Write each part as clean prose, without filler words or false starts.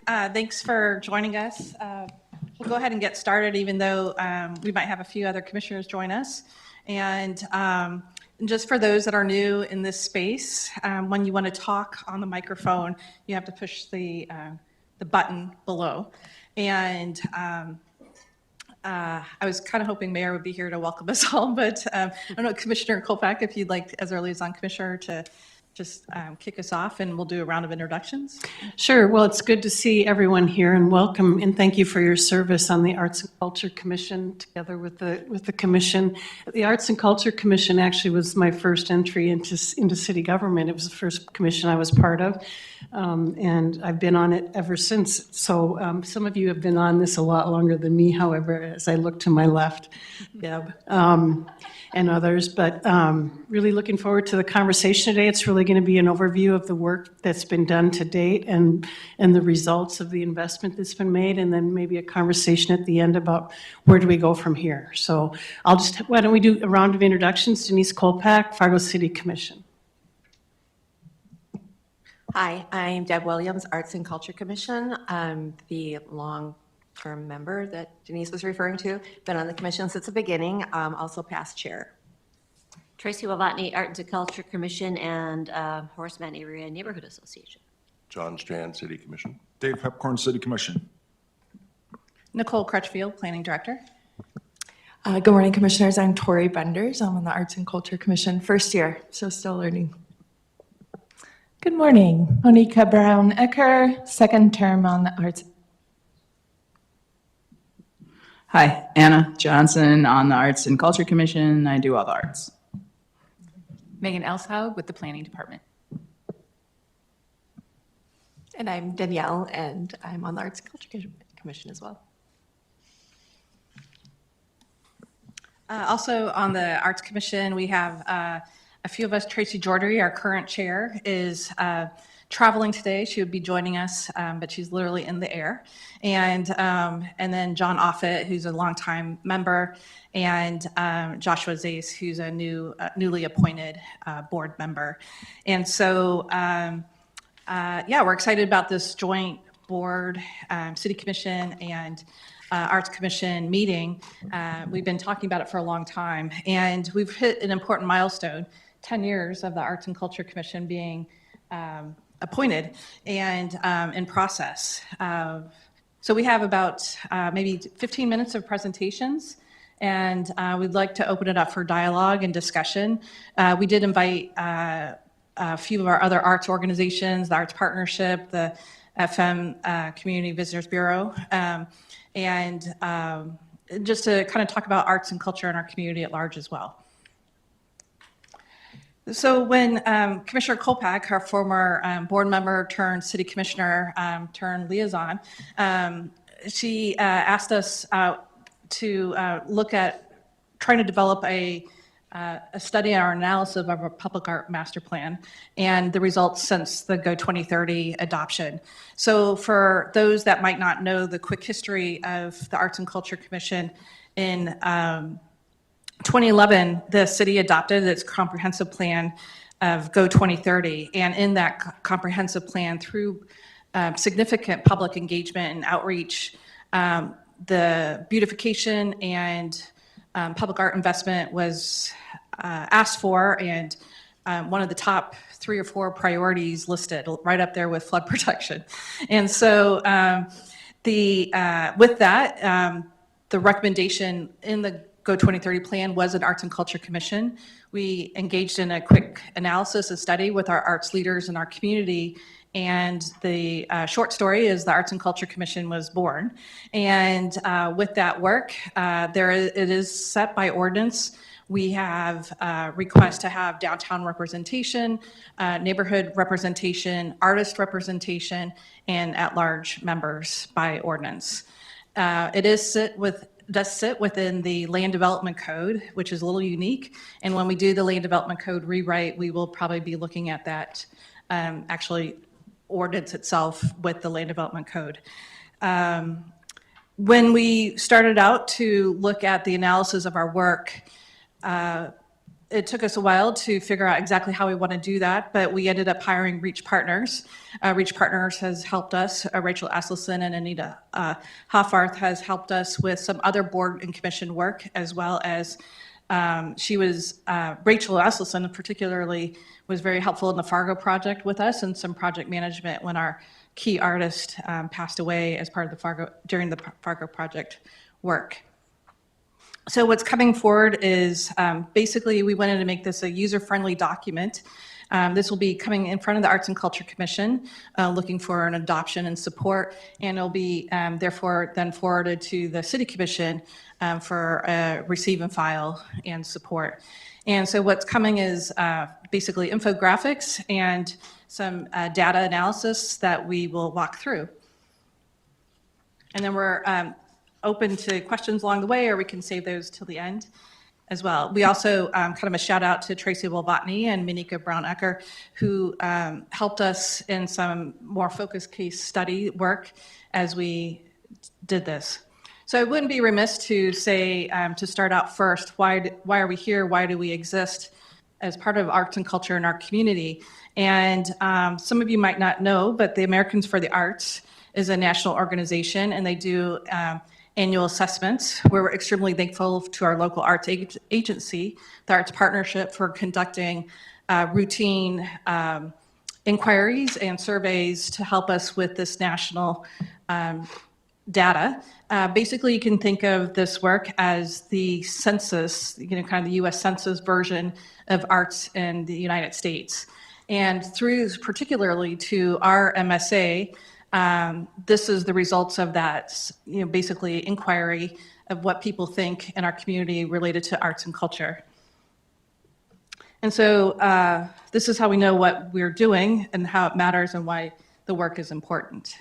Thanks for joining us. We'll go ahead and get started, even though we might have a few other commissioners join us. And just for those that are new in this space, when you want to talk on the microphone, you have to push the button below. And I was kind of hoping Mayor would be here to welcome us all, but I don't know, Commissioner Kolpak, if you'd like, as our liaison commissioner, to just kick us off, and we'll do a round of introductions. Sure. Well, it's good to see everyone here, and welcome, and thank you for your service on the Arts and Culture Commission together with the commission. The Arts and Culture Commission actually was my first entry into city government. It was the first commission I was part of, and I've been on it ever since. So some of you have been on this a lot longer than me, however, as I look to my left, Deb. And others, but really looking forward to the conversation today. It's really going to be an overview of the work that's been done to date and the results of the investment that's been made, and then maybe a conversation at the end about where do we go from here. So why don't we do a round of introductions? Denise Kolpak, Fargo City Commission. Hi, I'm Deb Williams, Arts and Culture Commission. I'm the long-term member that Denise was referring to. Been on the commission since the beginning, also past chair. Tracy Wavatney, Art and Culture Commission and Horseman Area Neighborhood Association. John Strand, City Commission. Dave Hepcorn, City Commission. Nicole Crutchfield, Planning Director. Good morning, Commissioners. I'm Tori Benders. I'm on the Arts and Culture Commission, first year, so still learning. Good morning. Monica Brown-Ecker, second term on the Arts. Hi, Anna Johnson on the Arts and Culture Commission. I do all the arts. Megan Elshaug with the Planning Department. And I'm Danielle, and I'm on the Arts and Culture Commission as well. Also on the Arts Commission, we have a few of us. Tracy Jordery, our current chair, is traveling today. She would be joining us, but she's literally in the air. And then John Offit, who's a longtime member, and Joshua Zais, who's a newly appointed board member. And so, yeah, we're excited about this joint board, City Commission and Arts Commission meeting. We've been talking about it for a long time, and we've hit an important milestone, 10 years of the Arts and Culture Commission being appointed and in process. So we have about maybe 15 minutes of presentations, and we'd like to open it up for dialogue and discussion. We did invite a few of our other arts organizations, the Arts Partnership, the FM Community Visitors Bureau, and just to kind of talk about arts and culture in our community at large as well. So when Commissioner Kolpak, our former board member turned city commissioner turned liaison, she asked us to look at trying to develop a study or analysis of our public art master plan and the results since the Go 2030 adoption. So for those that might not know the quick history of the Arts and Culture Commission, in 2011, the city adopted its comprehensive plan of Go 2030. And in that comprehensive plan, through significant public engagement and outreach, the beautification and public art investment was asked for, and one of the top 3 or 4 priorities listed, right up there with flood protection. And so with that, the recommendation in the Go 2030 plan was an Arts and Culture Commission. We engaged in a quick analysis and study with our arts leaders in our community, and the short story is the Arts and Culture Commission was born. And with that work, it is set by ordinance. We have requests to have downtown representation, neighborhood representation, artist representation, and at-large members by ordinance. It does sit within the Land Development Code, which is a little unique. And when we do the Land Development Code rewrite, we will probably be looking at that actually ordinance itself with the Land Development Code. When we started out to look at the analysis of our work, it took us a while to figure out exactly how we want to do that, but we ended up hiring Reach Partners. Reach Partners has helped us. Rachel Asselson and Anita Hoffarth has helped us with some other board and commission work, as well as Rachel Asselson particularly was very helpful in the Fargo project with us and some project management when our key artist passed away as part of during the Fargo project work. So what's coming forward is basically we wanted to make this a user-friendly document. This will be coming in front of the Arts and Culture Commission, looking for an adoption and support, and it'll be therefore then forwarded to the City Commission for receive and file and support. And so what's coming is basically infographics and some data analysis that we will walk through. And then we're open to questions along the way, or we can save those till the end as well. We also kind of a shout out to Tracy Wolvatney and Monica Brown-Ecker, who helped us in some more focused case study work as we did this. So I wouldn't be remiss to say, to start out first, why are we here? Why do we exist as part of arts and culture in our community? And some of you might not know, but the Americans for the Arts is a national organization, and they do annual assessments, where we're extremely thankful to our local arts agency, the Arts Partnership, for conducting routine inquiries and surveys to help us with this national data. Basically, you can think of this work as the census, kind of the US Census version of arts in the United States. And through particularly to our MSA, this is the results of that, basically inquiry of what people think in our community related to arts and culture. And so this is how we know what we're doing and how it matters and why the work is important.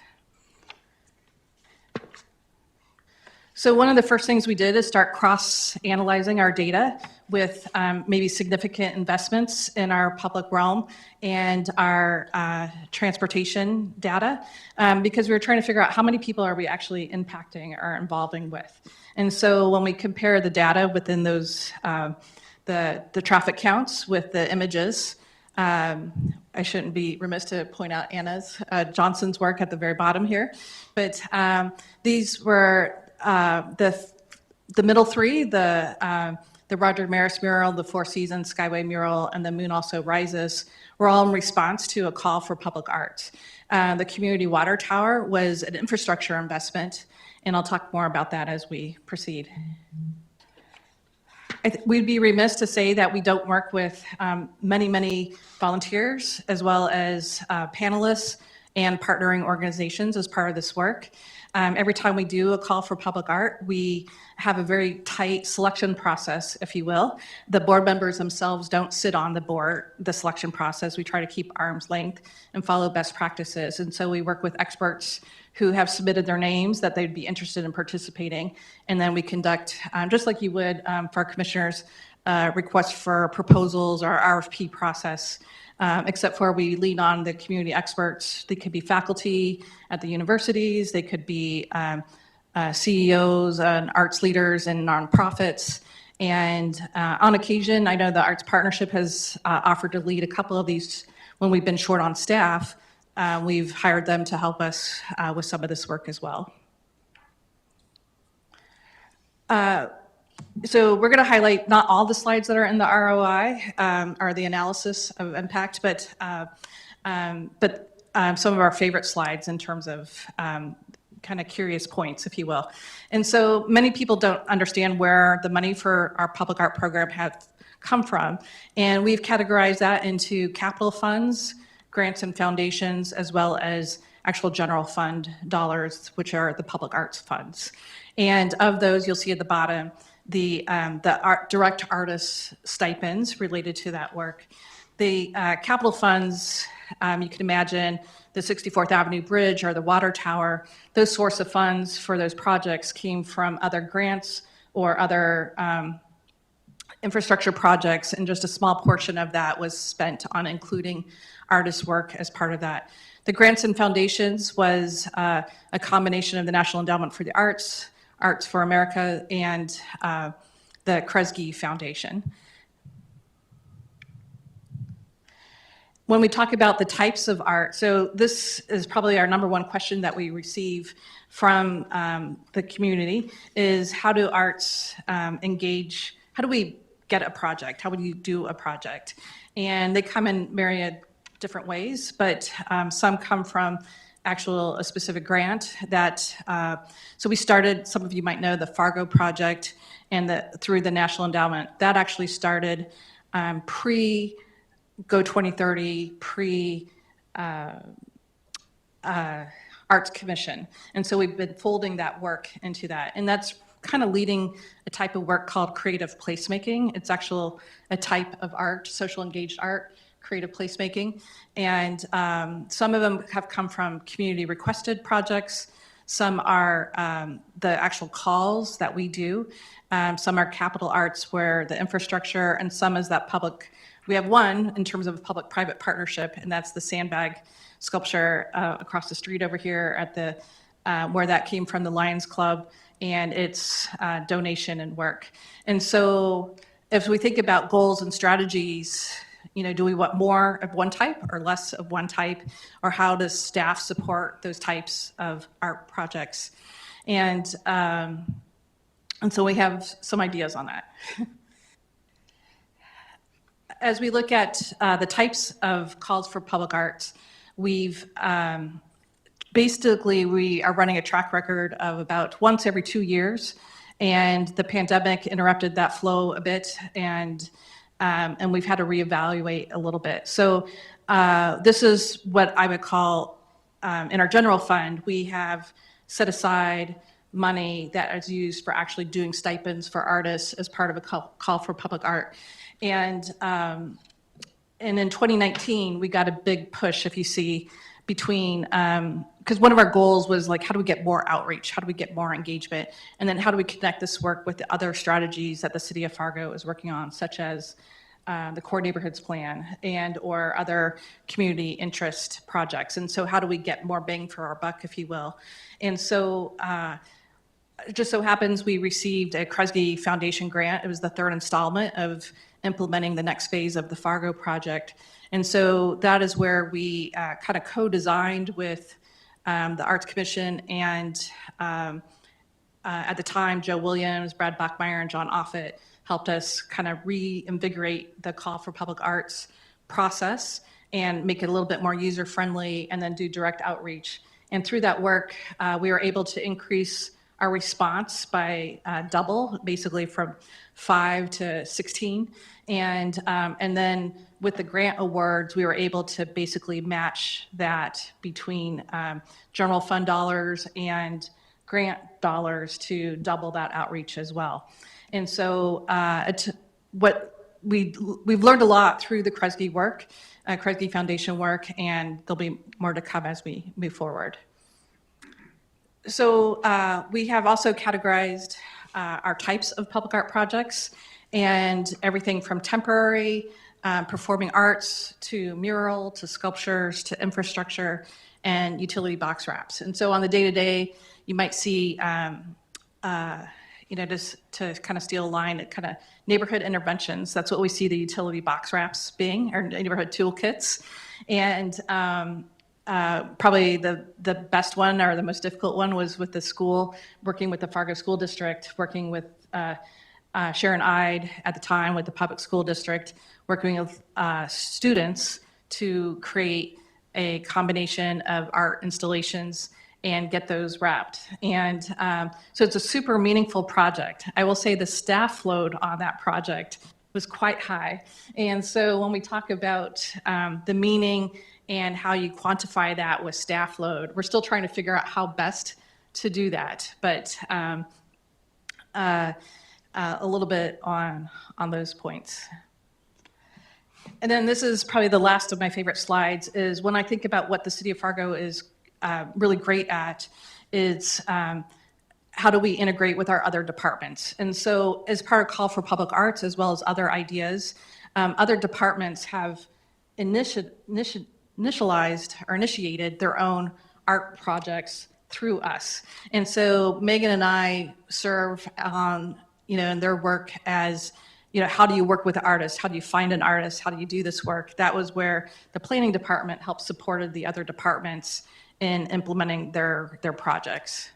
So one of the first things we did is start cross-analyzing our data with maybe significant investments in our public realm and our transportation data, because we were trying to figure out how many people are we actually impacting or involving with. And so when we compare the data within those, the traffic counts with the images, I shouldn't be remiss to point out Anna's Johnson's work at the very bottom here, but these were the middle three, the Roger Maris mural, the Four Seasons Skyway mural, and the Moon Also Rises were all in response to a call for public art. The community water tower was an infrastructure investment, and I'll talk more about that as we proceed. We'd be remiss to say that we don't work with many volunteers, as well as panelists and partnering organizations as part of this work. Every time we do a call for public art, we have a very tight selection process, if you will. The board members themselves don't sit on the selection process. We try to keep arm's length and follow best practices. And so we work with experts who have submitted their names that they'd be interested in participating. And then we conduct, just like you would for our commissioners, requests for proposals or RFP process. Except for we lean on the community experts. They could be faculty at the universities, they could be CEOs and arts leaders and nonprofits. And on occasion, I know the Arts Partnership has offered to lead a couple of these when we've been short on staff. We've hired them to help us with some of this work as well. So we're going to highlight not all the slides that are in the ROI or the analysis of impact, but some of our favorite slides in terms of kind of curious points, if you will. And so many people don't understand where the money for our public art program has come from. And we've categorized that into capital funds, grants and foundations, as well as actual general fund dollars, which are the public arts funds. And of those, you'll see at the bottom, the direct artist stipends related to that work. The capital funds, you can imagine the 64th Avenue Bridge or the water tower, those source of funds for those projects came from other grants or other infrastructure projects, and just a small portion of that was spent on including artist work as part of that. The grants and foundations was a combination of the National Endowment for the Arts, Arts for America, and the Kresge Foundation. when we talk about the types of art, so this is probably our number one question that we receive from the community is how do arts engage, how do we get a project? How would you do a project? And they come in myriad different ways, but some come from a specific grant that, so we started, some of you might know the Fargo project and through the National Endowment. That actually started pre-Go 2030, Arts Commission. And so we've been folding that work into that. And that's kind of leading a type of work called creative placemaking. It's a type of art, social engaged art, creative placemaking. And some of them have come from community requested projects. Some are the actual calls that we do. Some are capital arts where the infrastructure, and some is that public. We have one in terms of public-private partnership, and that's the sandbag sculpture across the street over here at the where that came from, the Lions Club, and its donation and work. And so if we think about goals and strategies, do we want more of one type or less of one type? Or how does staff support those types of art projects? And so we have some ideas on that. As we look at the types of calls for public arts, we've basically, we are running a track record of about once every 2 years, and the pandemic interrupted that flow a bit, and we've had to reevaluate a little bit. So this is what I would call, in our general fund, we have set aside money that is used for actually doing stipends for artists as part of a call for public art. And in 2019, we got a big push, if you see, between, because one of our goals was like, how do we get more outreach? How do we get more engagement? And then how do we connect this work with the other strategies that the city of Fargo is working on, such as the Core Neighborhoods Plan or other community interest projects? And so how do we get more bang for our buck, if you will? And so it just so happens we received a Kresge Foundation grant. It was the third installment of implementing the next phase of the Fargo project. And so that is where we kind of co-designed with the Arts Commission and at the time, Joe Williams, Brad Bachmeyer, and John Offit helped us kind of reinvigorate the call for public arts process and make it a little bit more user-friendly and then do direct outreach. And through that work, we were able to increase our response by double, basically from 5 to 16. And then with the grant awards, we were able to basically match that between general fund dollars and grant dollars to double that outreach as well. And so we've learned a lot through the Kresge work, Kresge Foundation work, and there'll be more to come as we move forward. So we have also categorized our types of public art projects, and everything from temporary performing arts to mural to sculptures to infrastructure and utility box wraps. And so on the day-to-day, you might see, just to kind of steal a line, kind of neighborhood interventions. That's what we see the utility box wraps being, or neighborhood toolkits. And probably the best one or the most difficult one was with the school, working with the Fargo School District, working with Sharon Ide at the time with the public school district, working with students to create a combination of art installations and get those wrapped. And so it's a super meaningful project. I will say the staff load on that project was quite high. And so when we talk about the meaning and how you quantify that with staff load, we're still trying to figure out how best to do that. But a little bit on those points. And then this is probably the last of my favorite slides, is when I think about what the city of Fargo is really great at, is how do we integrate with our other departments? And so as part of Call for Public Arts, as well as other ideas, other departments have initialized or initiated their own art projects through us. And so Megan and I serve on, in their work as how do you work with artists? How do you find an artist? How do you do this work? That was where the planning department helped supported the other departments in implementing their projects.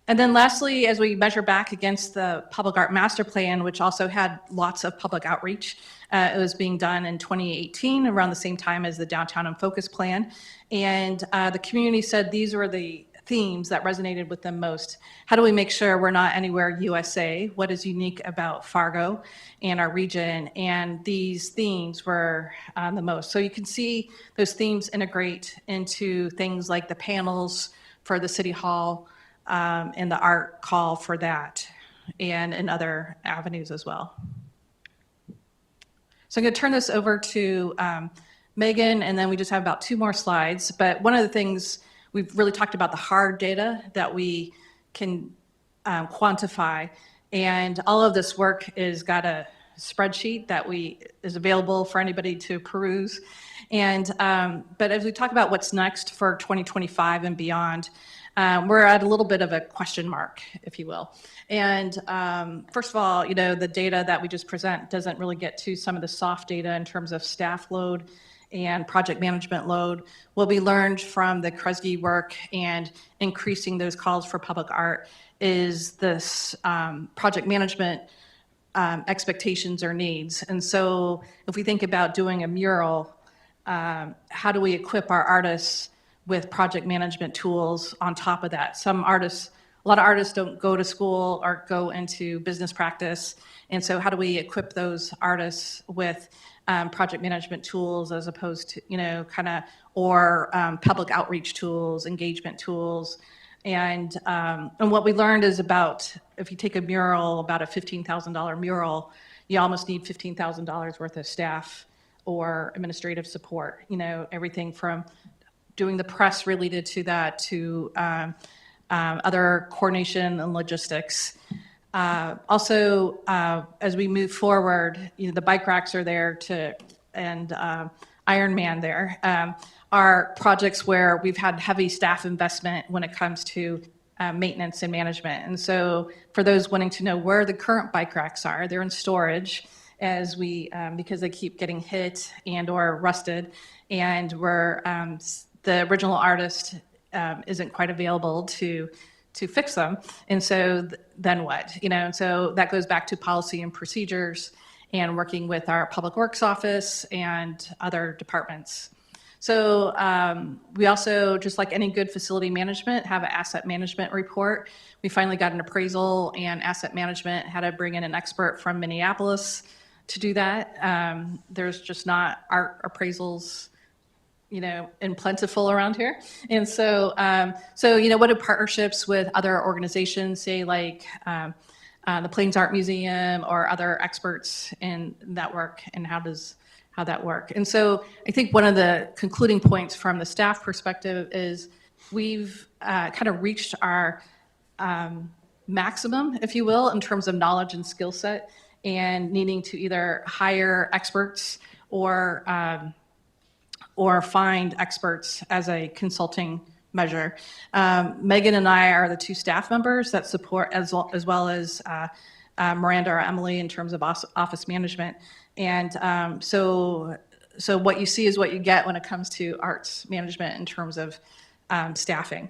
And then lastly, as we measure back against the Public Art Master Plan, which also had lots of public outreach, it was being done in 2018, around the same time as the Downtown in Focus Plan. And the community said these were the themes that resonated with them most. How do we make sure we're not anywhere USA? What is unique about Fargo and our region? And these themes were the most. So you can see those themes integrate into things like the panels for the City Hall, and the art call for that, and in other avenues as well. So I'm going to turn this over to Megan, and then we just have about 2 more slides. But one of the things, we've really talked about the hard data that we can quantify, and all of this work is got a spreadsheet that is available for anybody to peruse. And but as we talk about what's next for 2025 and beyond, we're at a little bit of a question mark, if you will. And first of all, the data that we just present doesn't really get to some of the soft data in terms of staff load and project management load. What we learned from the Kresge work and increasing those calls for public art is this project management expectations or needs. And so if we think about doing a mural, how do we equip our artists with project management tools on top of that? A lot of artists don't go to school or go into business practice. And so how do we equip those artists with project management tools as opposed to, public outreach tools, engagement tools. And what we learned is if you take a mural, about a $15,000 mural, you almost need $15,000 worth of staff or administrative support, everything from doing the press related to that to other coordination and logistics. Also, as we move forward, the bike racks are there and Ironman there are projects where we've had heavy staff investment when it comes to maintenance and management. And so for those wanting to know where the current bike racks are, they're in storage because they keep getting hit and or rusted, and the original artist isn't quite available to fix them. And so then what? And so that goes back to policy and procedures and working with our Public Works office and other departments. So we also, just like any good facility management, have an asset management report. We finally got an appraisal, and asset management had to bring in an expert from Minneapolis to do that. There's just not art appraisals and plentiful around here. And so, what do partnerships with other organizations, say like the Plains Art Museum or other experts in that work, and how that work? And so I think one of the concluding points from the staff perspective is we've kind of reached our maximum, if you will, in terms of knowledge and skill set, and needing to either hire experts or find experts as a consulting measure. Megan and I are the 2 staff members that support, as well as Miranda or Emily in terms of office management. And so what you see is what you get when it comes to arts management in terms of staffing.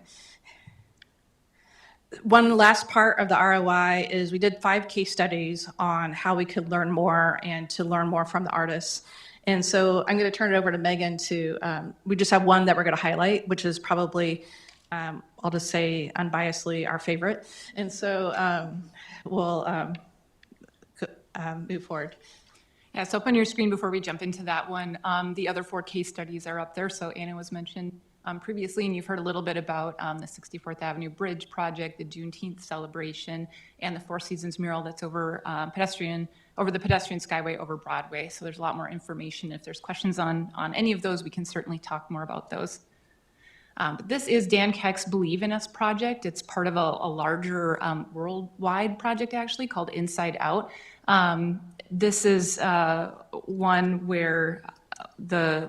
One last part of the ROI is we did 5 case studies on how we could learn more and to learn more from the artists. And so I'm going to turn it over to Megan we just have one that we're going to highlight, which is probably, I'll just say unbiasedly, our favorite. And so we'll move forward. Yeah, so up on your screen before we jump into that one, the other 4 case studies are up there. So Anna was mentioned previously, and you've heard a little bit about the 64th Avenue Bridge project, the Juneteenth celebration, and the Four Seasons mural that's over the pedestrian skyway over Broadway. So there's a lot more information. If there's questions on any of those, we can certainly talk more about those. But this is Dan Keck's Believe in Us project. It's part of a larger worldwide project, actually, called Inside Out. This is one where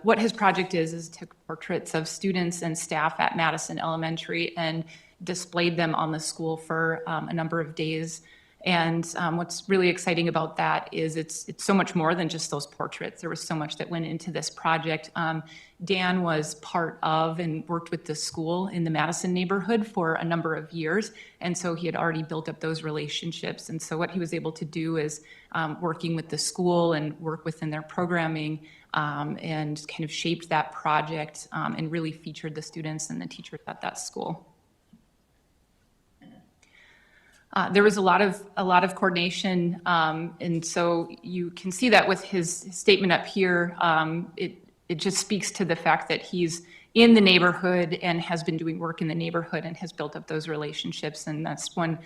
what his project is took portraits of students and staff at Madison Elementary and displayed them on the school for a number of days. And what's really exciting about that is it's so much more than just those portraits. There was so much that went into this project. Dan was part of and worked with the school in the Madison neighborhood for a number of years. And so he had already built up those relationships. And so what he was able to do is working with the school and work within their programming and kind of shaped that project and really featured the students and the teachers at that school. There was a lot of coordination, and so you can see that with his statement up here. It just speaks to the fact that he's in the neighborhood and has been doing work in the neighborhood and has built up those relationships, and that's one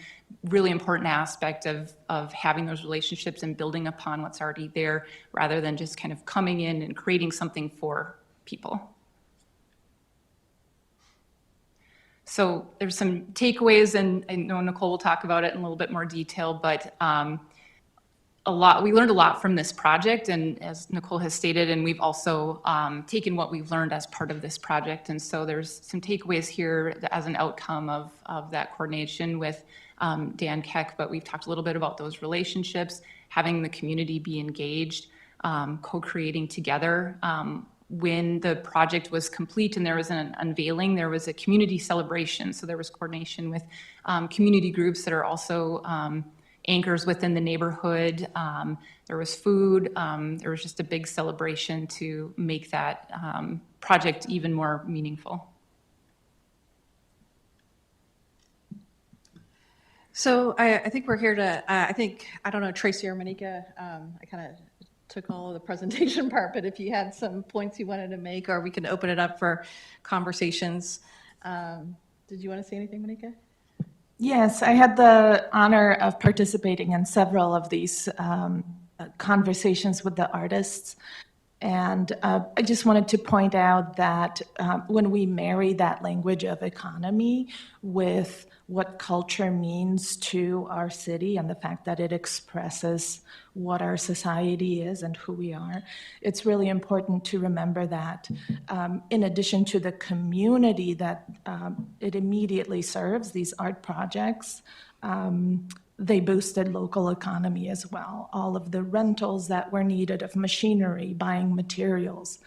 really important aspect of having those relationships and building upon what's already there, rather than just kind of coming in and creating something for people. So there's some takeaways, and I know Nicole will talk about it in a little bit more detail, but we learned a lot from this project, and as Nicole has stated, and we've also taken what we've learned as part of this project. And so there's some takeaways here as an outcome of that coordination with Dan Keck, but we've talked a little bit about those relationships, having the community be engaged, co-creating together. When the project was complete and there was an unveiling, there was a community celebration. So there was coordination with community groups that are also anchors within the neighborhood. There was food. There was just a big celebration to make that project even more meaningful. So I think we're here to, I don't know, Tracy or Monika, I kind of took all of the presentation part, but if you had some points you wanted to make, or we can open it up for conversations. Did you want to say anything, Monika? Yes, I had the honor of participating in several of these conversations with the artists. And I just wanted to point out that when we marry that language of economy with what culture means to our city and the fact that it expresses what our society is and who we are, it's really important to remember that in addition to the community that it immediately serves, these art projects, they boosted local economy as well. All of the rentals that were needed of machinery, buying materials,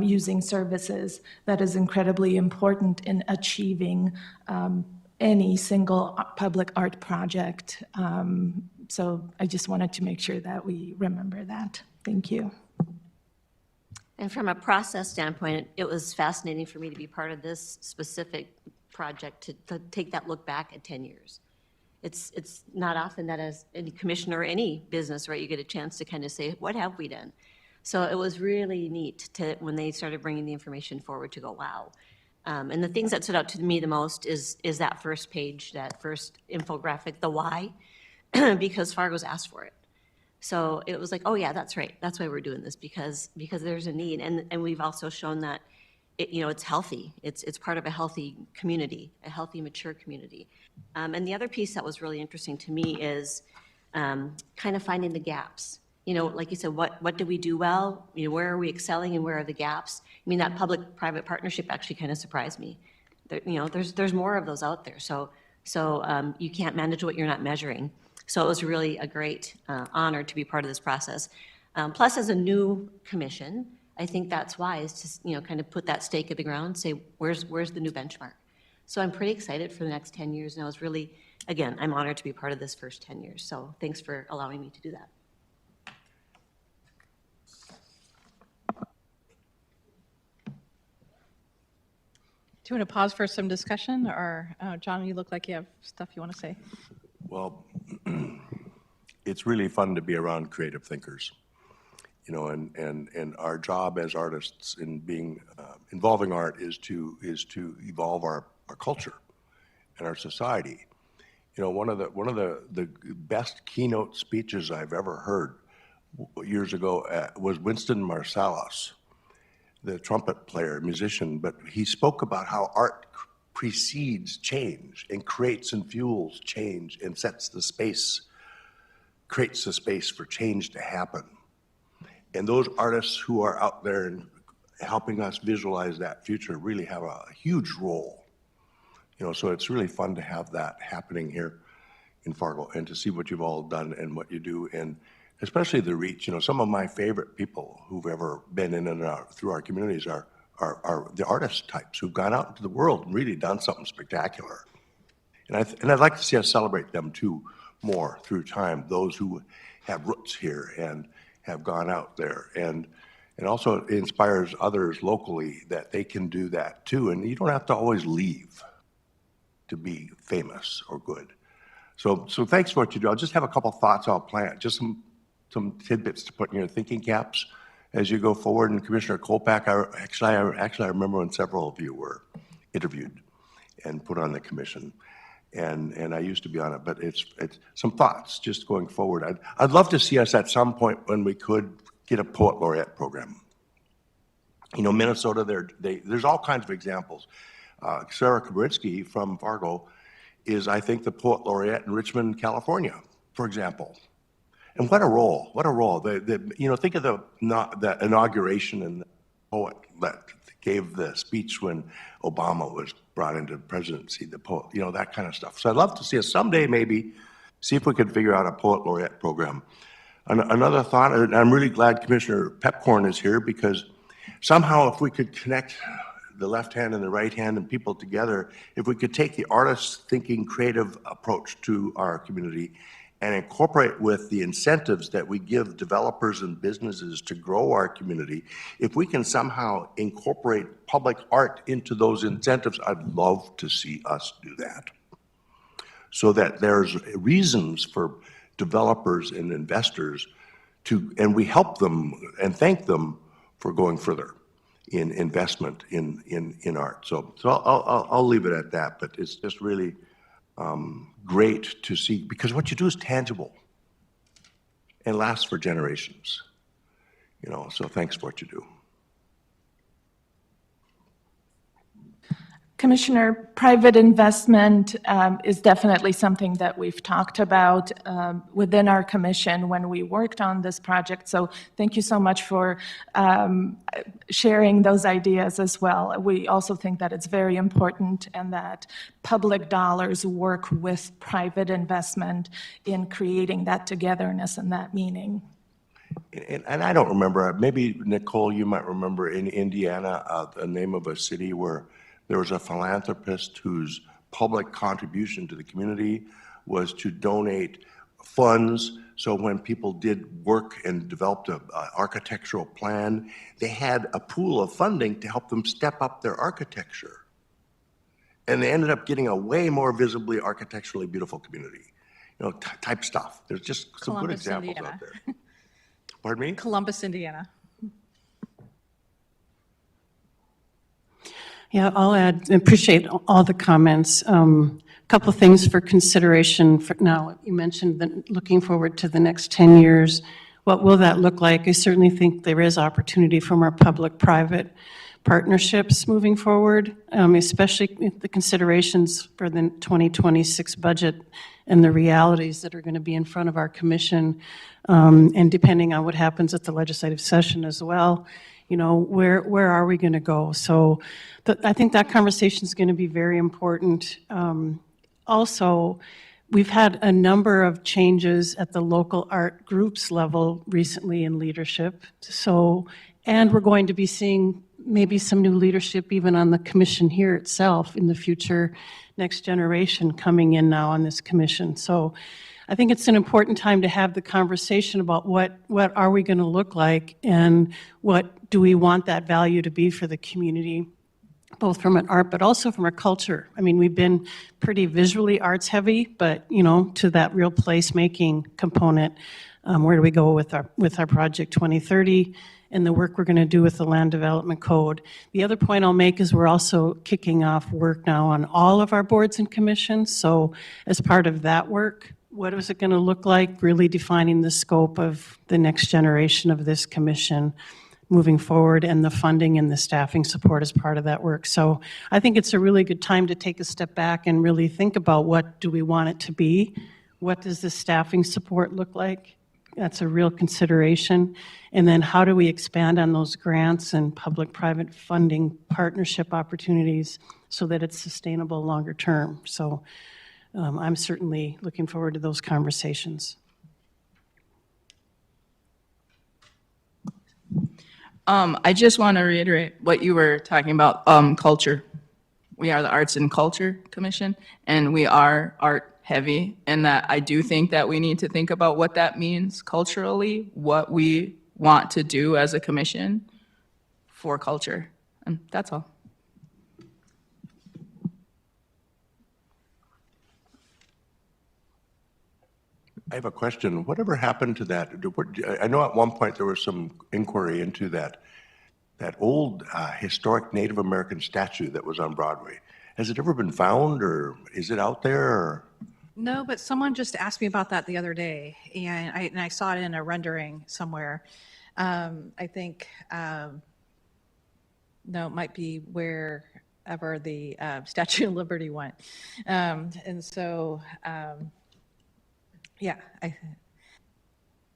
using services, that is incredibly important in achieving any single public art project. So I just wanted to make sure that we remember that. Thank you. And from a process standpoint, it was fascinating for me to be part of this specific project, to take that look back at 10 years. It's not often that as any commissioner or any business, right, you get a chance to kind of say, what have we done? So it was really neat to, when they started bringing the information forward, to go, wow. And the things that stood out to me the most is that first page, that first infographic, the why, because Fargo's asked for it. So it was like, oh yeah, that's right. That's why we're doing this, because there's a need. And we've also shown that it's healthy. It's part of a healthy community, a healthy, mature community. And the other piece that was really interesting to me is kind of finding the gaps. Like you said, what do we do well? Where are we excelling and where are the gaps? I mean, that public-private partnership actually kind of surprised me. There's more of those out there. So you can't manage what you're not measuring. So it was really a great honor to be part of this process. Plus, as a new commission, I think that's wise to kind of put that stake in the ground, say where's the new benchmark. So I'm pretty excited for the next 10 years, and I was really, again, I'm honored to be part of this first 10 years. So thanks for allowing me to do that. Do you want to pause for some discussion, or John, you look like you have stuff you want to say? Well, it's really fun to be around creative thinkers, and our job as artists in being involving art is to evolve our culture and our society. One of the best keynote speeches I've ever heard years ago was Winston Marsalis, the trumpet player, musician, but he spoke about how art precedes change and creates and fuels change and creates the space for change to happen. And those artists who are out there and helping us visualize that future really have a huge role. So it's really fun to have that happening here. in Fargo, and to see what you've all done and what you do, and especially the reach. You know, some of my favorite people who've ever been in and out through our communities are the artist types who've gone out into the world and really done something spectacular. And I'd like to see us celebrate them too more through time, those who have roots here and have gone out there. And also it inspires others locally that they can do that too. And you don't have to always leave to be famous or good. So thanks for what you do. I'll just have a couple thoughts I'll plant, just some tidbits to put in your thinking caps as you go forward. And Commissioner Kolpak, I remember when several of you were interviewed and put on the commission. And I used to be on it, but it's some thoughts just going forward. I'd love to see us at some point when we could get a poet laureate program. You know, Minnesota, there's all kinds of examples. Sarah Kabrinsky from Fargo is, I think, the poet laureate in Richmond, California, for example. And what a role, what a role. You know, think of the inauguration and the poet that gave the speech when Obama was brought into the presidency, the poet, you know, that kind of stuff. So I'd love to see us someday maybe see if we could figure out a poet laureate program. Another thought, and I'm really glad Commissioner Pepcorn is here, because somehow if we could connect the left hand and the right hand and people together, if we could take the artist thinking creative approach to our community and incorporate with the incentives that we give developers and businesses to grow our community, if we can somehow incorporate public art into those incentives, I'd love to see us do that. So that there's reasons for developers and investors to, and we help them and thank them for going further in investment in art. So I'll leave it at that, but it's just really great to see, because what you do is tangible and lasts for generations, you know, so thanks for what you do. Commissioner, private investment is definitely something that we've talked about within our commission when we worked on this project. So thank you so much for sharing those ideas as well. We also think that it's very important and that public dollars work with private investment in creating that togetherness and that meaning. And I don't remember, maybe Nicole, you might remember in Indiana, the name of a city where there was a philanthropist whose public contribution to the community was to donate funds. So when people did work and developed an architectural plan, they had a pool of funding to help them step up their architecture. And they ended up getting a way more visibly architecturally beautiful community. You know, type stuff. There's just some good Columbus, examples Indiana. out there. Pardon me? Columbus, Indiana. Yeah, I'll add, appreciate all the comments. A couple of things for consideration for now. You mentioned that looking forward to the next 10 years. What will that look like? I certainly think there is opportunity from our public-private partnerships moving forward, especially the considerations for the 2026 budget and the realities that are going to be in front of our commission, and depending on what happens at the legislative session as well. You know, where are we going to go? So I think that conversation is going to be very important. Also, we've had a number of changes at the local art groups level recently in leadership. So, and we're going to be seeing maybe some new leadership even on the commission here itself in the future, next generation coming in now on this commission. So I think it's an important time to have the conversation about what are we going to look like and what do we want that value to be for the community, both from an art but also from our culture. I mean, we've been pretty visually arts heavy, but you know, to that real placemaking component, where do we go with our Project 2030 and the work we're going to do with the Land Development Code. The other point I'll make is we're also kicking off work now on all of our boards and commissions. So as part of that work, what is it going to look like, really defining the scope of the next generation of this commission moving forward, and the funding and the staffing support as part of that work. So I think it's a really good time to take a step back and really think about what do we want it to be? What does the staffing support look like? That's a real consideration. And then how do we expand on those grants and public-private funding partnership opportunities so that it's sustainable longer term? So I'm certainly looking forward to those conversations. I just want to reiterate what you were talking about, culture. We are the Arts and Culture Commission, and we are art heavy, and that I do think that we need to think about what that means culturally, what we want to do as a commission for culture. And that's all. I have a question. Whatever happened to that? I know at one point there was some inquiry into that old historic Native American statue that was on Broadway. Has it ever been found, or is it out there? Or? No, but someone just asked me about that the other day, and I saw it in a rendering somewhere. I think, no, it might be wherever the Statue of Liberty went. And so, yeah,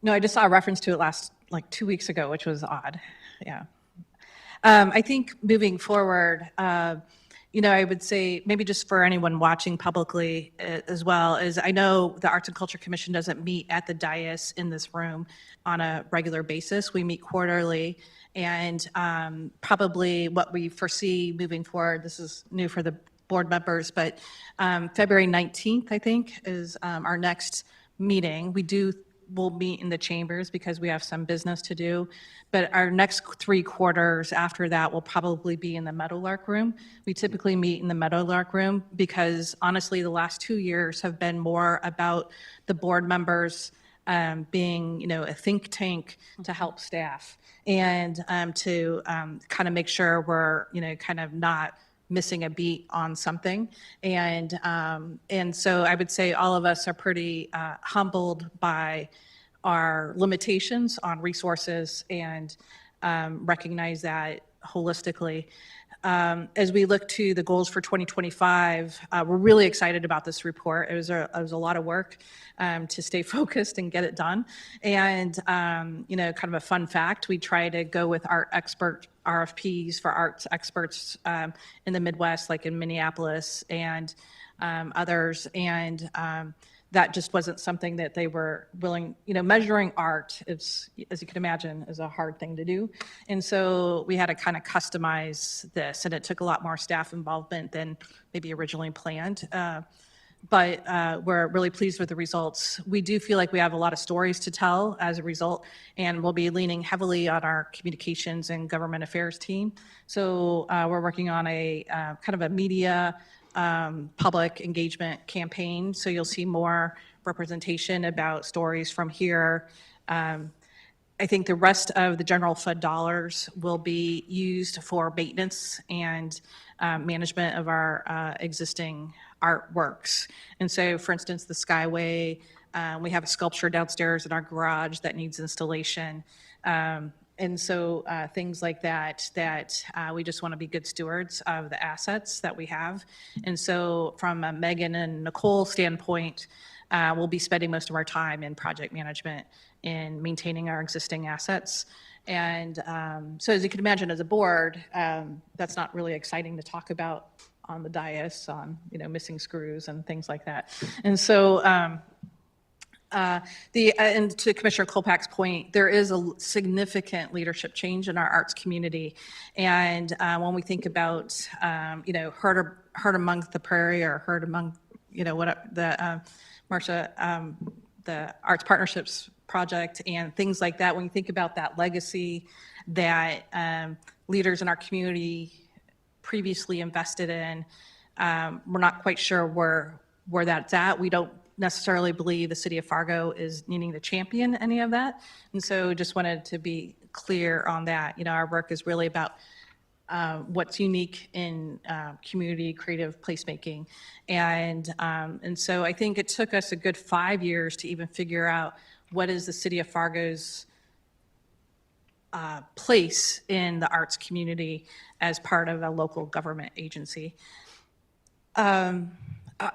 no, I just saw a reference to it like 2 weeks ago, which was odd. Yeah. I think moving forward, I would say maybe just for anyone watching publicly as well, is I know the Arts and Culture Commission doesn't meet at the dais in this room on a regular basis. We meet quarterly, and probably what we foresee moving forward, this is new for the board members, but February 19th, I think, is our next meeting. We'll meet in the chambers because we have some business to do. But our next 3 quarters after that will probably be in the Meadowlark Room. We typically meet in the Meadowlark Room because honestly, the last 2 years have been more about the board members being, a think tank to help staff and to kind of make sure we're, kind of not missing a beat on something. And so I would say all of us are pretty humbled by our limitations on resources and recognize that holistically. As we look to the goals for 2025, we're really excited about this report. It was a lot of work to stay focused and get it done. And, kind of a fun fact, we try to go with art expert RFPs for arts experts in the Midwest, like in Minneapolis and others. And that just wasn't something that they were willing, measuring art, as you can imagine, is a hard thing to do. And so we had to kind of customize this, and it took a lot more staff involvement than maybe originally planned. But we're really pleased with the results. We do feel like we have a lot of stories to tell as a result, and we'll be leaning heavily on our communications and government affairs team. So we're working on a kind of a media public engagement campaign. So you'll see more representation about stories from here. I think the rest of the general fund dollars will be used for maintenance and management of our existing artworks. And so, for instance, the Skyway, we have a sculpture downstairs in our garage that needs installation. And so things like that we just want to be good stewards of the assets that we have. And so from a Megan and Nicole standpoint, we'll be spending most of our time in project management and maintaining our existing assets. And so as you can imagine, as a board, that's not really exciting to talk about on the dais on, missing screws and things like that. And so and to Commissioner Kolpak's point, there is a significant leadership change in our arts community. And when we think about, heard among the prairie or heard among, what the Marcia, the Arts Partnerships Project and things like that, when you think about that legacy that leaders in our community previously invested in, we're not quite sure where that's at. We don't necessarily believe the city of Fargo is needing to champion any of that. And so just wanted to be clear on that. Our work is really about what's unique in community creative placemaking. And so I think it took us a good 5 years to even figure out what is the city of Fargo's place in the arts community as part of a local government agency.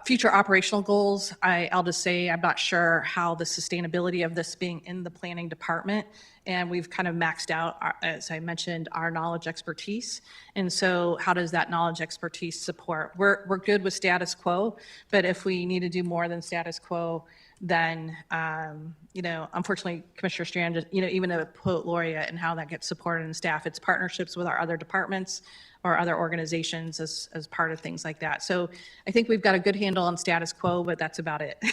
Future operational goals, I'll just say, I'm not sure how the sustainability of this being in the planning department. And we've kind of maxed out, as I mentioned, our knowledge expertise. And so how does that knowledge expertise support? We're good with status quo, but if we need to do more than status quo, then, unfortunately, Commissioner Strand, even a poet laureate and how that gets supported in staff, it's partnerships with our other departments or other organizations as part of things like that. So I think we've got a good handle on status quo, but that's about it.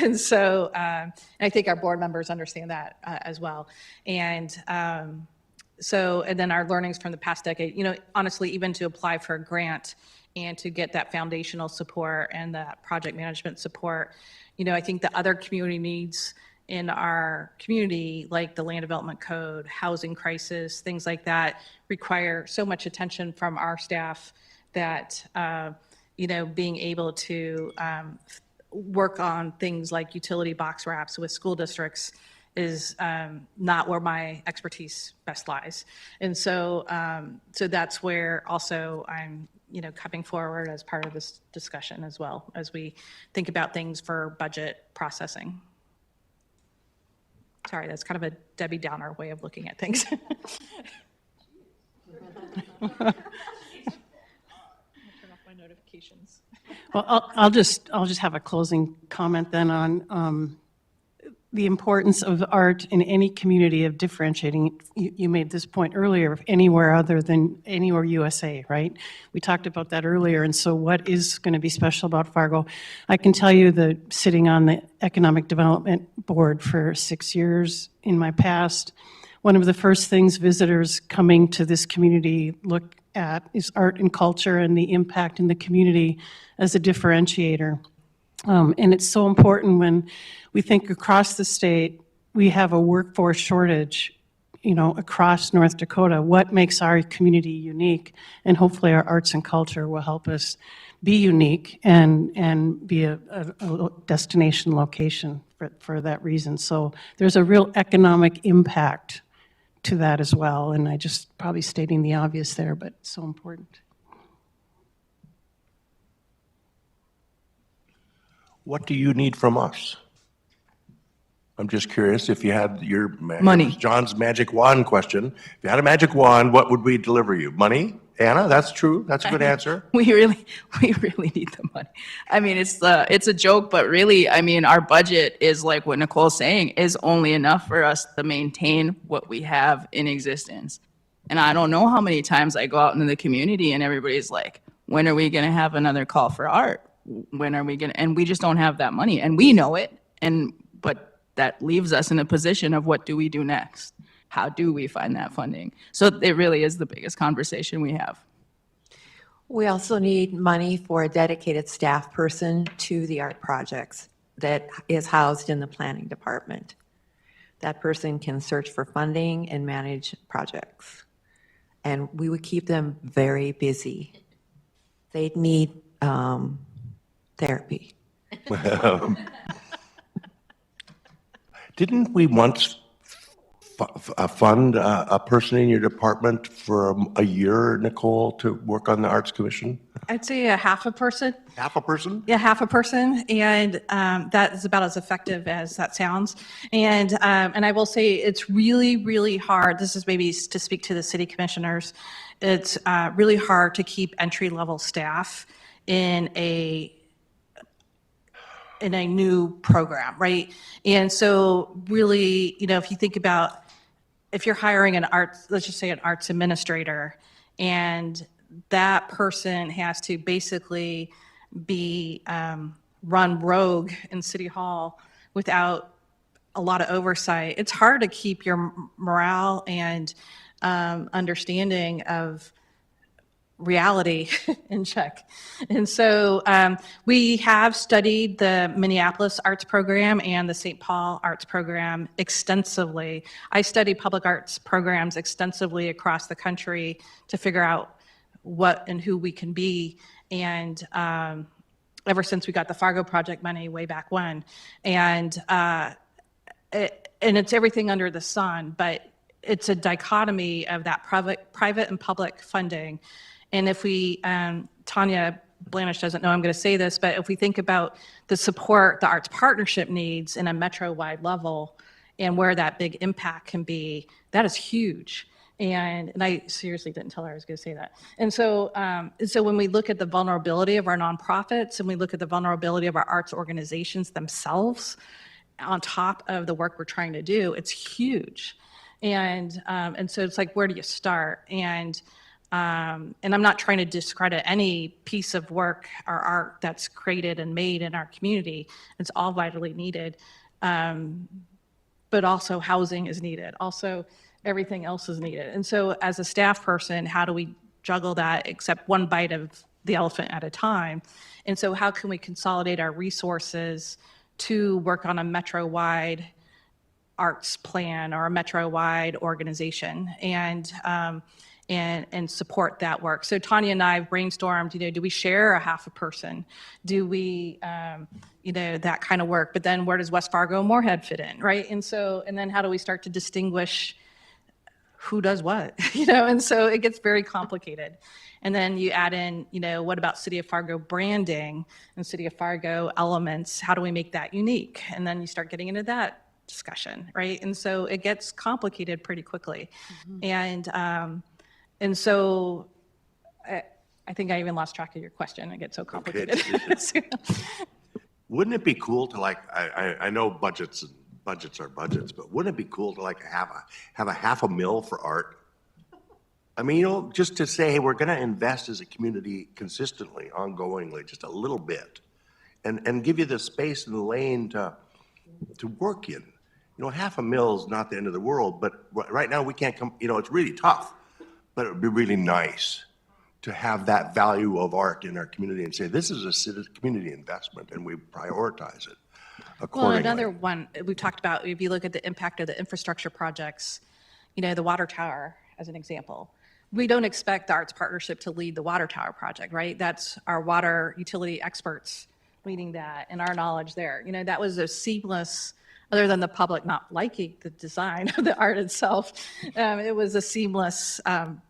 And so and I think our board members understand that as well. And and then our learnings from the past decade, honestly, even to apply for a grant and to get that foundational support and that project management support, I think the other community needs in our community, like the land development code, housing crisis, things like that, require so much attention from our staff that, being able to work on things like utility box wraps with school districts is not where my expertise best lies. And so, so that's where also I'm, coming forward as part of this discussion as well, as we think about things for budget processing. Sorry, that's kind of a Debbie Downer way of looking at things. Turn off my notifications. Well, I'll just have a closing comment then on the importance of art in any community of differentiating. You made this point earlier, anywhere other than anywhere USA, right? We talked about that earlier, and so what is going to be special about Fargo? I can tell you that sitting on the Economic Development Board for 6 years in my past, one of the first things visitors coming to this community look at is art and culture and the impact in the community as a differentiator. And it's so important when we think across the state, we have a workforce shortage, across North Dakota. What makes our community unique? And hopefully our arts and culture will help us be unique and be a destination location for that reason. So there's a real economic impact to that as well. And I just probably stating the obvious there, but it's so important. What do you need from us? I'm just curious if you had your Money. John's magic wand question. If you had a magic wand, what would we deliver you? Money? Anna, that's true. That's a good answer. We really need the money. I mean, it's a joke, but really, I mean, our budget is like what Nicole's saying, is only enough for us to maintain what we have in existence. And I don't know how many times I go out into the community and everybody's like, when are we going to have another call for art? When are we going to, and we just don't have that money, and we know it. But that leaves us in a position of what do we do next? How do we find that funding? So it really is the biggest conversation we have. We also need money for a dedicated staff person to the art projects that is housed in the planning department. That person can search for funding and manage projects. And we would keep them very busy. They'd need therapy. Didn't we once fund a person in your department for a year, Nicole, to work on the Arts Commission? I'd say a half a person. Half a person? Yeah, half a person, and that is about as effective as that sounds. And I will say it's really, really hard. This is maybe to speak to the city commissioners. It's really hard to keep entry-level staff in a new program, right? And so really, if you think about, if you're hiring an arts, let's just say an arts administrator, and that person has to basically be run rogue in City Hall without a lot of oversight, it's hard to keep your morale and understanding of reality in check. And so we have studied the Minneapolis arts program and the St. Paul arts program extensively. I study public arts programs extensively across the country to figure out what and who we can be. And ever since we got the Fargo project money way back when. And it's everything under the sun, but it's a dichotomy of that private and public funding. And if we, Tanya Blanish doesn't know I'm going to say this, but if we think about the support the arts partnership needs in a metro-wide level and where that big impact can be, that is huge. And I seriously didn't tell her I was going to say that. And so when we look at the vulnerability of our nonprofits and we look at the vulnerability of our arts organizations themselves, on top of the work we're trying to do, it's huge. And so it's like, where do you start? And I'm not trying to discredit any piece of work or art that's created and made in our community. It's all vitally needed. But also housing is needed. Also, everything else is needed. And so as a staff person, how do we juggle that except one bite of the elephant at a time? And so how can we consolidate our resources to work on a metro-wide arts plan or a metro-wide organization and support that work? So Tanya and I have brainstormed, do we share a half a person? Do we, that kind of work? But then where does West Fargo and Moorhead fit in, right? And then how do we start to distinguish who does what, and so it gets very complicated. And then you add in, what about City of Fargo branding and City of Fargo elements? How do we make that unique? And then you start getting into that discussion, right? And so it gets complicated pretty quickly. And so I think I even lost track of your question. I get so complicated. Wouldn't it be cool to I know budgets are budgets, but wouldn't it be cool to have a $500,000 for art? I mean, just to say, hey, we're going to invest as a community consistently, ongoingly, just a little bit, and give you the space and the lane to work in. $500,000 is not the end of the world, but right now we can't come. It's really tough, but it would be really nice to have that value of art in our community and say this is a community investment, and we prioritize it accordingly. Well, another one we talked about, if you look at the impact of the infrastructure projects, the water tower as an example. We don't expect the Arts Partnership to lead the water tower project, right? That's our water utility experts leading that and our knowledge there. That was a seamless, other than the public not liking the design of the art itself, it was a seamless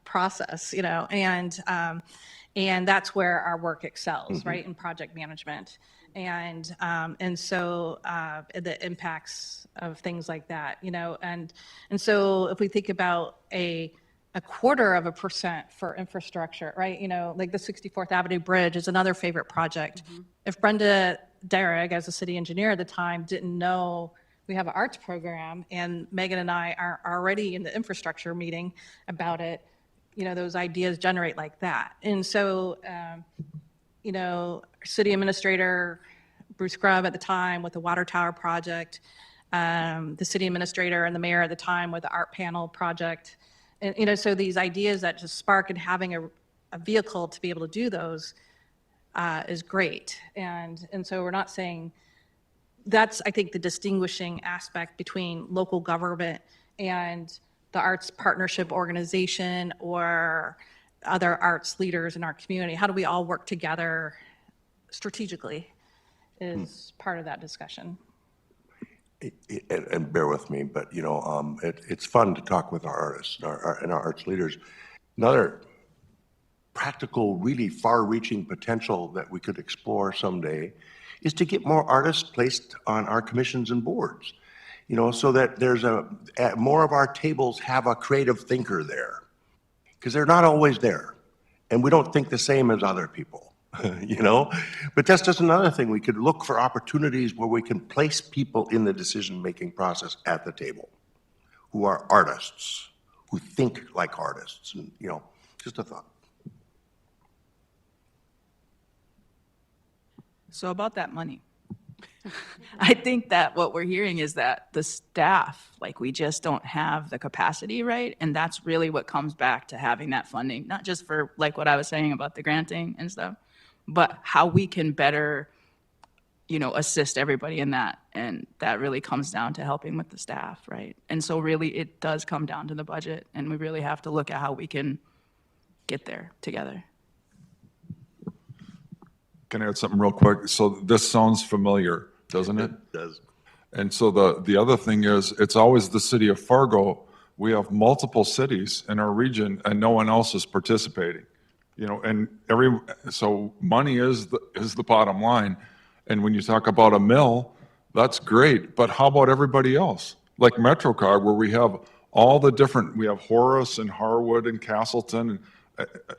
process, and that's where our work excels, right, in project management. And so the impacts of things like that, and so if we think about a 0.25% for infrastructure, right? Like the 64th Avenue Bridge is another favorite project. If Brenda Derrick, as a city engineer at the time, didn't know we have an arts program, and Megan and I are already in the infrastructure meeting about it, those ideas generate like that. And so, city administrator Bruce Grubb at the time with the water tower project, the city administrator and the mayor at the time with the art panel project. And, so these ideas that just spark, and having a vehicle to be able to do those is great. And so we're not saying, that's, I think, the distinguishing aspect between local government and the arts partnership organization or other arts leaders in our community. How do we all work together strategically is part of that discussion. And bear with me, but it's fun to talk with our artists and our arts leaders. Another practical, really far-reaching potential that we could explore someday is to get more artists placed on our commissions and boards. So that there's more of our tables have a creative thinker there, because they're not always there, and we don't think the same as other people. But that's just another thing. We could look for opportunities where we can place people in the decision-making process at the table who are artists, who think like artists, and, just a thought. So about that money, I think that what we're hearing is that the staff, we just don't have the capacity, right? And that's really what comes back to having that funding, not just for what I was saying about the granting and stuff, but how we can better, assist everybody in that. And that really comes down to helping with the staff, right? And so really it does come down to the budget, and we really have to look at how we can get there together. Can I add something real quick? So this sounds familiar, doesn't it? It does. And so the other thing is, it's always the city of Fargo. We have multiple cities in our region, and no one else is participating. you know, and so money is the bottom line. And when you talk about a mill, that's great, but how about everybody else? Like MetroCog, where we have all the different, we have Horace and Harwood and Castleton,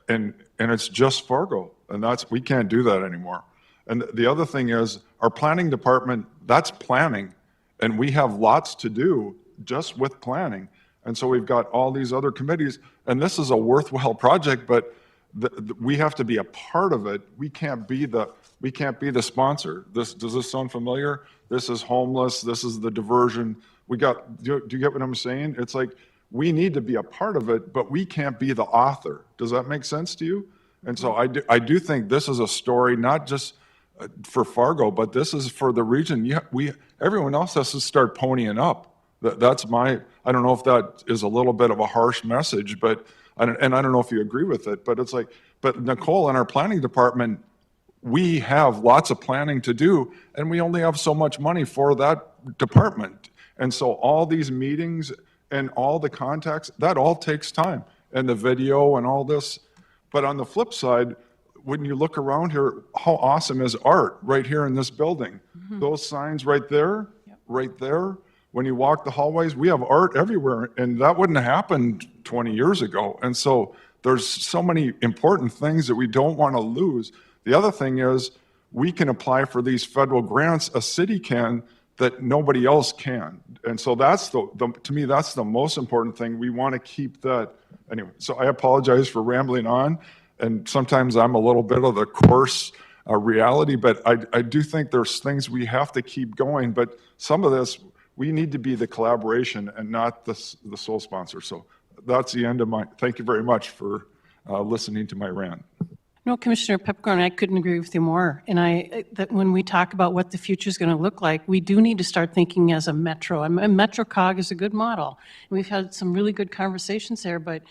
and it's just Fargo, and we can't do that anymore. And the other thing is, our planning department, that's planning, and we have lots to do just with planning. And so we've got all these other committees, and this is a worthwhile project, but we have to be a part of it. We can't be the sponsor. Does this sound familiar? This is homeless. This is the diversion. Do you get what I'm saying? It's like, we need to be a part of it, but we can't be the author. Does that make sense to you? And so I do think this is a story, not just for Fargo, but this is for the region. Everyone else has to start ponying up. That's I don't know if that is a little bit of a harsh message, but, and I don't know if you agree with it, but it's like, but Nicole, in our planning department, we have lots of planning to do, and we only have so much money for that department. And so all these meetings and all the contacts, that all takes time, and the video and all this. But on the flip side, when you look around here, how awesome is art right here in this building? Those signs right there, right there. When you walk the hallways, we have art everywhere, and that wouldn't have happened 20 years ago. And so there's so many important things that we don't want to lose. The other thing is, we can apply for these federal grants, a city can, that nobody else can. And so that's to me, that's the most important thing. We want to keep that. Anyway, so I apologize for rambling on, and sometimes I'm a little bit of the coarse reality, but I do think there's things we have to keep going, but some of this, we need to be the collaboration and not the sole sponsor. So that's the end of thank you very much for listening to my rant. No, Commissioner Pepcorn, I couldn't agree with you more. And that when we talk about what the future is going to look like, we do need to start thinking as a metro. And MetroCog is a good model. And we've had some really good conversations there, but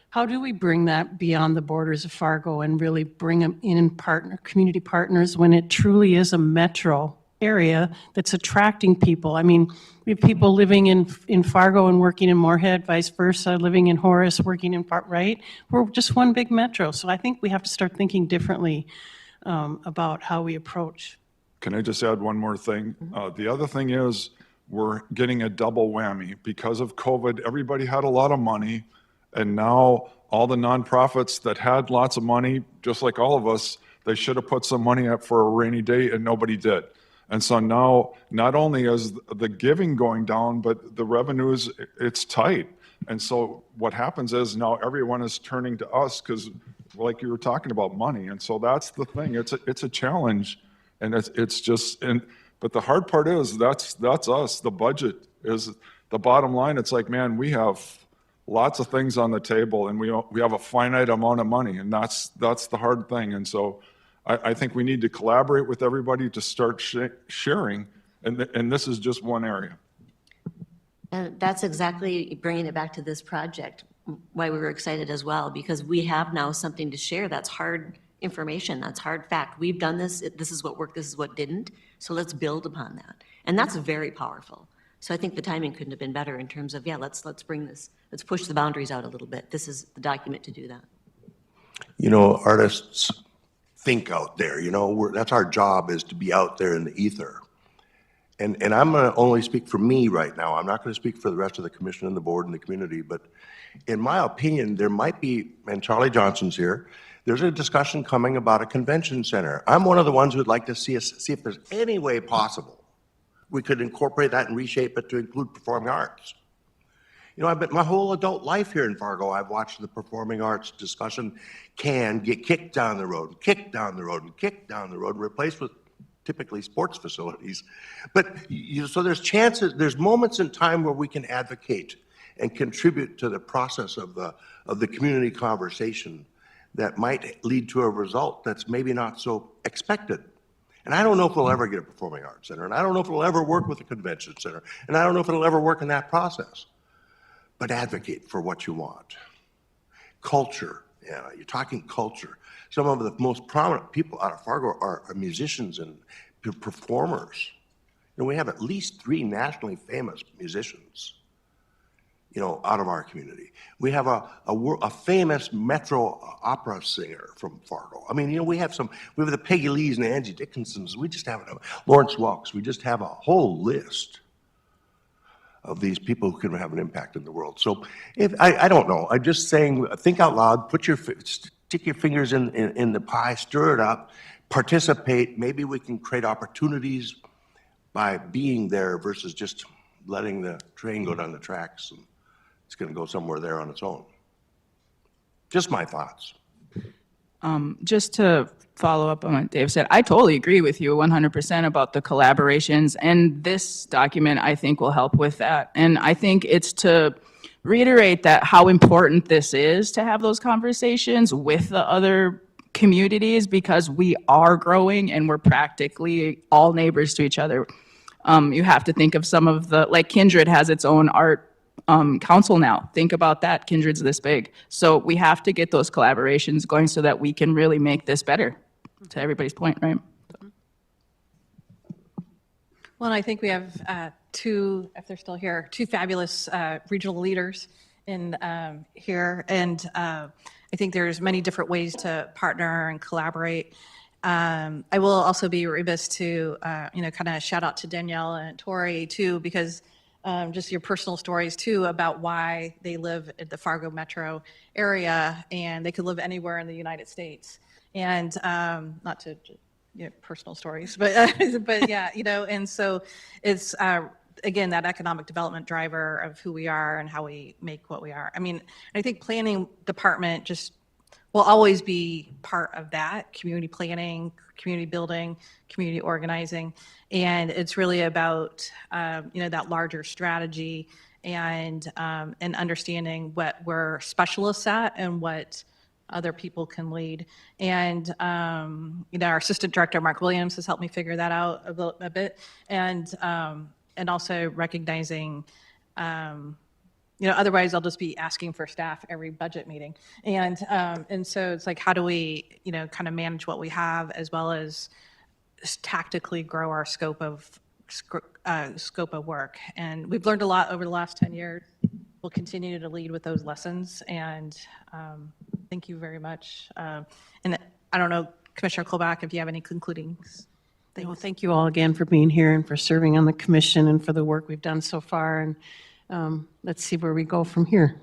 how do we bring that beyond the borders of Fargo and really bring them in community partners when it truly is a metro area that's attracting people? I mean, we have people living in Fargo and working in Moorhead, vice versa, living in Horace, working in right? We're just one big metro. So I think we have to start thinking differently about how we approach. Can I just add one more thing? The other thing is, we're getting a double whammy. Because of COVID, everybody had a lot of money, and now all the nonprofits that had lots of money, just like all of us, they should have put some money up for a rainy day, and nobody did. And so now, not only is the giving going down, but the revenues, it's tight. And so what happens is now everyone is turning to us because, like you were talking about, money. And so that's the thing. It's a challenge, and it's just. But the hard part is that's us. The budget is the bottom line. It's like, man, we have lots of things on the table, and we have a finite amount of money, and that's the hard thing. And so I think we need to collaborate with everybody to start sharing, and this is just one area. And that's exactly bringing it back to this project, why we were excited as well, because we have now something to share that's hard information, that's hard fact. We've done this, this is what worked, this is what didn't, so let's build upon that. And that's very powerful. So I think the timing couldn't have been better in terms of, yeah, let's bring this, let's push the boundaries out a little bit. This is the document to do that. You know, artists think out there, you know, that's our job, is to be out there in the ether. And I'm going to only speak for me right now. I'm not going to speak for the rest of the commission and the board and the community, but in my opinion, there might be, and Charlie Johnson's here, there's a discussion coming about a convention center. I'm one of the ones who'd like to see if there's any way possible we could incorporate that and reshape it to include performing arts. You know, I've been my whole adult life here in Fargo, I've watched the performing arts discussion can get kicked down the road, kicked down the road, and kicked down the road, and replaced with typically sports facilities. But so there's chances, there's moments in time where we can advocate and contribute to the process of the community conversation that might lead to a result that's maybe not so expected. And I don't know if we'll ever get a performing arts center, and I don't know if it'll ever work with a convention center, and I don't know if it'll ever work in that process. But advocate for what you want. Culture, yeah, you're talking culture. Some of the most prominent people out of Fargo are musicians and performers. You know, we have at least 3 nationally famous musicians. out of our community. We have a famous Metro opera singer from Fargo. I mean, we have the Peggy Lees and Angie Dickinsons. We just have Lawrence Welks. We just have a whole list of these people who can have an impact in the world. So I don't know. I'm just saying, think out loud, stick your fingers in the pie, stir it up, participate. Maybe we can create opportunities by being there versus just letting the train go down the tracks and it's going to go somewhere there on its own. Just my thoughts. Just to follow up on what Dave said, I totally agree with you 100% about the collaborations, and this document, I think, will help with that. And I think it's to reiterate that how important this is to have those conversations with the other communities, because we are growing and we're practically all neighbors to each other. You have to think of some of like Kindred has its own art council now. Think about that. Kindred's this big. So we have to get those collaborations going so that we can really make this better, to everybody's point, right? Well, and I think we have two, if they're still here, two fabulous regional leaders in here. And I think there's many different ways to partner and collaborate. I will also be remiss to, kind of shout out to Danielle and Tori too, because just your personal stories too about why they live in the Fargo metro area, and they could live anywhere in the United States. And not to, personal stories, but yeah, and so it's, again, that economic development driver of who we are and how we make what we are. I mean, I think planning department just will always be part of that, community planning, community building, community organizing. And it's really about, that larger strategy and understanding what we're specialists at and what other people can lead. And, our assistant director, Mark Williams, has helped me figure that out a bit. And also recognizing, otherwise I'll just be asking for staff every budget meeting. And so it's like, how do we, kind of manage what we have as well as tactically grow our scope of work. And we've learned a lot over the last 10 years. We'll continue to lead with those lessons. And thank you very much. And I don't know, Commissioner Colback, if you have any concluding things. Well, thank you all again for being here and for serving on the commission and for the work we've done so far. And let's see where we go from here.